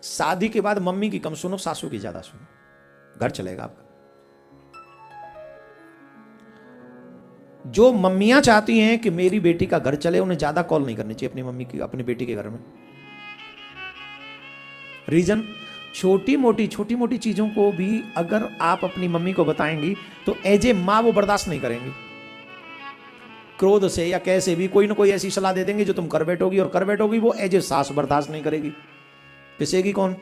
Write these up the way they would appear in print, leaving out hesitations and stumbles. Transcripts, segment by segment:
शादी के बाद मम्मी की कम सुनो, सासू की ज्यादा सुनो, घर चलेगा आपका। जो मम्मियां चाहती हैं कि मेरी बेटी का घर चले, उन्हें ज्यादा कॉल नहीं करनी चाहिए अपनी मम्मी की, अपनी बेटी के घर में। रीजन, छोटी मोटी चीजों को भी अगर आप अपनी मम्मी को बताएंगी तो एज ए मां वो बर्दाश्त नहीं करेंगी। क्रोध से या कैसे भी कोई ना कोई ऐसी सलाह दे देंगे जो तुम कर बैठोगी, और कर बैठोगी वो एज ए सास बर्दाश्त नहीं करेगी। पिसेगी कौन?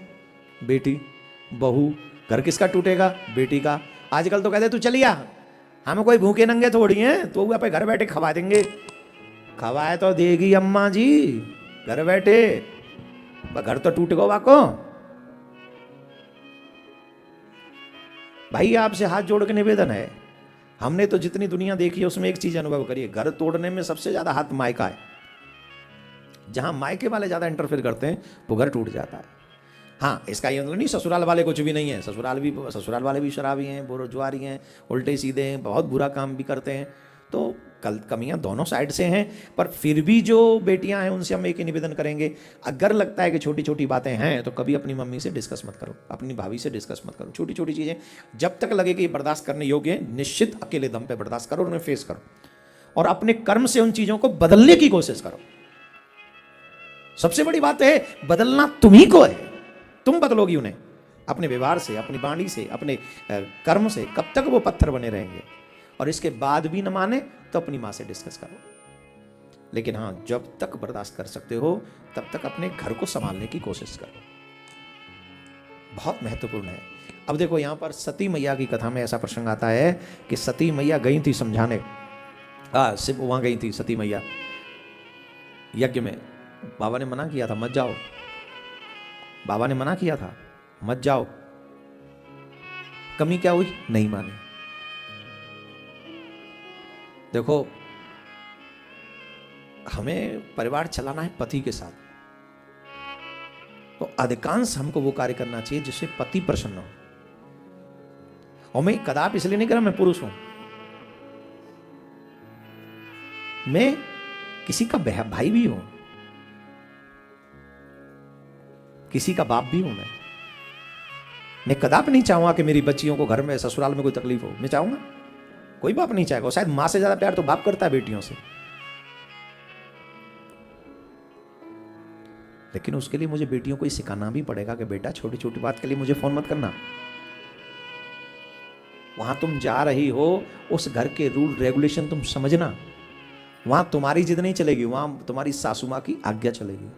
बेटी, बहू। घर किसका टूटेगा? बेटी का। आजकल तो कहते तू चलिया, हमें कोई भूखे नंगे थोड़ी हैं, तो वो घर बैठे खवा देंगे। खवाए तो देगी अम्मा जी घर बैठे, घर तो टूट गो वाको। भाई आपसे हाथ जोड़ के निवेदन है, हमने तो जितनी दुनिया देखी है उसमें एक चीज अनुभव करिए, घर तोड़ने में सबसे ज्यादा हाथ मायका है। जहां मायके वाले ज्यादा इंटरफेयर करते हैं वो घर टूट जाता है। हाँ, इसका ये मतलब नहीं ससुराल वाले कुछ भी नहीं है, ससुराल वाले भी शराबी हैं, बेरोजगारी हैं, उल्टे सीधे हैं, बहुत बुरा काम भी करते हैं। तो कमियां दोनों साइड से हैं, पर फिर भी जो बेटियां हैं उनसे हम एक ही निवेदन करेंगे, अगर लगता है कि छोटी छोटी बातें हैं तो कभी अपनी मम्मी से डिस्कस मत करो, अपनी भाभी से डिस्कस मत करो। छोटी छोटी चीजें जब तक लगे कि ये बर्दाश्त करने योग्य है, निश्चित अकेले दम पे बर्दाश्त करो, उन्हें फेस करो और अपने कर्म से उन चीजों को बदलने की कोशिश करो। सबसे बड़ी बात है, बदलना तुम्ही को है, तुम बदलोगी उन्हें अपने व्यवहार से, अपनी वाणी से, अपने कर्म से। कब तक वो पत्थर बने रहेंगे? और इसके बाद भी न माने तो अपनी मां से डिस्कस करो। लेकिन हाँ, जब तक बर्दाश्त कर सकते हो तब तक अपने घर को संभालने की कोशिश करो, बहुत महत्वपूर्ण है। अब देखो यहां पर सती मैया की कथा में ऐसा प्रसंग आता है कि सती मैया गई थी समझाने, सिर्फ वहां गई थी सती मैया यज्ञ में। बाबा ने मना किया था मत जाओ, बाबा ने मना किया था मत जाओ। कमी क्या हुई? नहीं माने। देखो, हमें परिवार चलाना है पति के साथ, तो अधिकांश हमको वो कार्य करना चाहिए जिससे पति प्रसन्न हो। और मैं कदापि इसलिए नहीं कह रहा मैं पुरुष हूं, मैं किसी का भाई भी हूं, किसी का बाप भी हूं। मैं कदापि नहीं चाहूंगा कि मेरी बच्चियों को घर में ससुराल में कोई तकलीफ हो। मैं चाहूंगा? कोई बाप नहीं चाहेगा। शायद मां से ज्यादा प्यार तो बाप करता है बेटियों से, लेकिन उसके लिए मुझे बेटियों को ही सिखाना भी पड़ेगा कि बेटा छोटी छोटी बात के लिए मुझे फोन मत करना। वहां तुम जा रही हो, उस घर के रूल रेगुलेशन तुम समझना। वहां तुम्हारी जिद नहीं चलेगी, वहां तुम्हारी सासू मां की आज्ञा चलेगी।